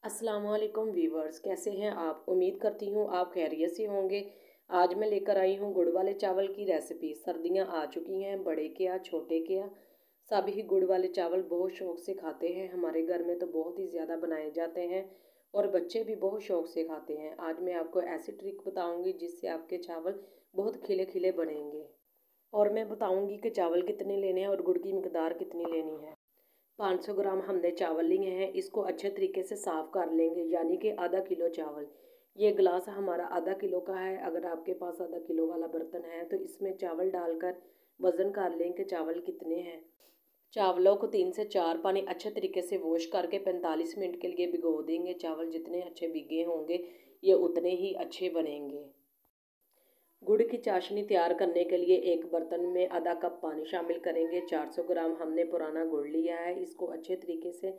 अस्सलाम वालेकुम वीवर्स, कैसे हैं आप। उम्मीद करती हूँ आप खैरियत से होंगे। आज मैं लेकर आई हूँ गुड़ वाले चावल की रेसिपी। सर्दियाँ आ चुकी हैं, बड़े क्या छोटे क्या सभी गुड़ वाले चावल बहुत शौक़ से खाते हैं। हमारे घर में तो बहुत ही ज़्यादा बनाए जाते हैं और बच्चे भी बहुत शौक़ से खाते हैं। आज मैं आपको ऐसी ट्रिक बताऊँगी जिससे आपके चावल बहुत खिले खिले बनेंगे। और मैं बताऊँगी कि चावल कितने लेने हैं और गुड़ की मकदार कितनी लेनी है। 500 ग्राम हमने चावल लिए हैं। इसको अच्छे तरीके से साफ़ कर लेंगे, यानी कि आधा किलो चावल। ये गिलास हमारा आधा किलो का है। अगर आपके पास आधा किलो वाला बर्तन है तो इसमें चावल डालकर वज़न कर लें कि चावल कितने हैं। चावलों को 3 से 4 पानी अच्छे तरीके से वॉश करके 45 मिनट के लिए भिगो देंगे। चावल जितने अच्छे भीगे होंगे ये उतने ही अच्छे बनेंगे। गुड़ की चाशनी तैयार करने के लिए एक बर्तन में आधा कप पानी शामिल करेंगे। 400 ग्राम हमने पुराना गुड़ लिया है, इसको अच्छे तरीके से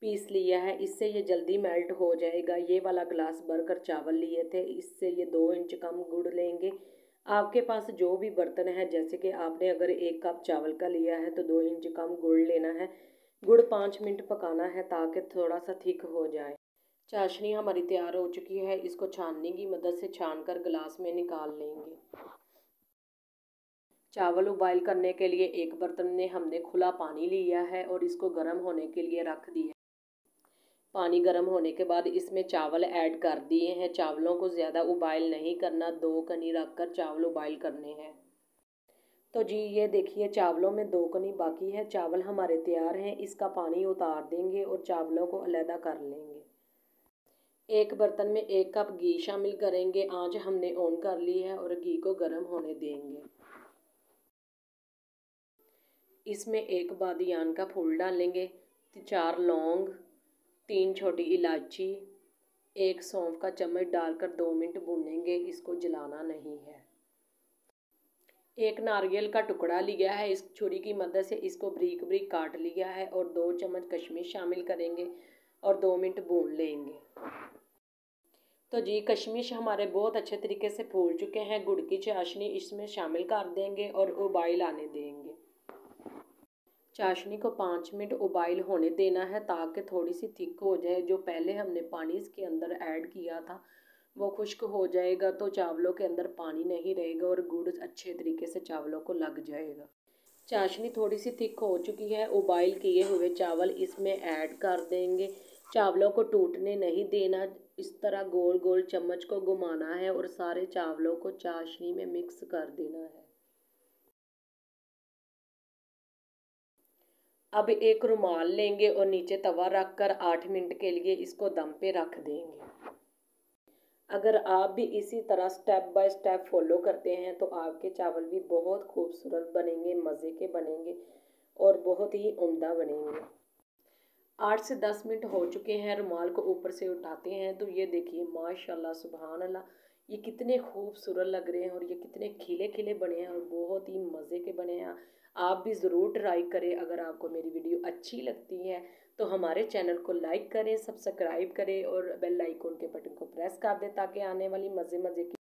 पीस लिया है। इससे ये जल्दी मेल्ट हो जाएगा। ये वाला गिलास भरकर चावल लिए थे, इससे ये 2 इंच कम गुड़ लेंगे। आपके पास जो भी बर्तन है, जैसे कि आपने अगर 1 कप चावल का लिया है तो 2 इंच कम गुड़ लेना है। गुड़ 5 मिनट पकाना है ताकि थोड़ा सा थिक हो जाए। चाशनी हमारी तैयार हो चुकी है। इसको छाननी की मदद से छानकर गिलास में निकाल लेंगे। चावल उबाइल करने के लिए एक बर्तन में हमने खुला पानी लिया है और इसको गर्म होने के लिए रख दिया। पानी गर्म होने के बाद इसमें चावल ऐड कर दिए हैं। चावलों को ज़्यादा उबाइल नहीं करना, 2 कनी रखकर चावल उबाइल करने हैं। तो जी ये देखिए चावलों में 2 कनी बाकी है। चावल हमारे तैयार हैं। इसका पानी उतार देंगे और चावलों को अलहदा कर लेंगे। एक बर्तन में 1 कप घी शामिल करेंगे। आंच हमने ऑन कर ली है और घी को गर्म होने देंगे। इसमें 1 बादियान का फूल डालेंगे, 4 लौंग, 3 छोटी इलायची, 1 सौंफ का चम्मच डालकर 2 मिनट भूनेंगे। इसको जलाना नहीं है। 1 नारियल का टुकड़ा लिया है, इस छुरी की मदद से इसको बारीक बारीक काट लिया है और 2 चम्मच कशमीश शामिल करेंगे और 2 मिनट भून लेंगे। तो जी कशमीश हमारे बहुत अच्छे तरीके से फूल चुके हैं। गुड़ की चाशनी इसमें शामिल कर देंगे और उबाइल आने देंगे। चाशनी को 5 मिनट उबाइल होने देना है ताकि थोड़ी सी थिक हो जाए। जो पहले हमने पानी इसके अंदर ऐड किया था वो खुश्क हो जाएगा तो चावलों के अंदर पानी नहीं रहेगा और गुड़ अच्छे तरीके से चावलों को लग जाएगा। चाशनी थोड़ी सी थिक हो चुकी है। उबाइल किए हुए चावल इसमें ऐड कर देंगे। चावलों को टूटने नहीं देना, इस तरह गोल गोल चम्मच को घुमाना है और सारे चावलों को चाशनी में मिक्स कर देना है। अब एक रुमाल लेंगे और नीचे तवा रखकर 8 मिनट के लिए इसको दम पे रख देंगे। अगर आप भी इसी तरह स्टेप बाय स्टेप फॉलो करते हैं तो आपके चावल भी बहुत खूबसूरत बनेंगे, मज़े के बनेंगे और बहुत ही उम्दा बनेंगे। 8 से 10 मिनट हो चुके हैं। रुमाल को ऊपर से उठाते हैं तो ये देखिए माशाल्लाह सुभान अल्लाह, ये कितने खूबसूरत लग रहे हैं और ये कितने खिले खिले बने हैं और बहुत ही मज़े के बने हैं। आप भी ज़रूर ट्राई करें। अगर आपको मेरी वीडियो अच्छी लगती है तो हमारे चैनल को लाइक करें, सब्सक्राइब करें और बेल आइकन के बटन को प्रेस कर दें ताकि आने वाली मज़े मज़े की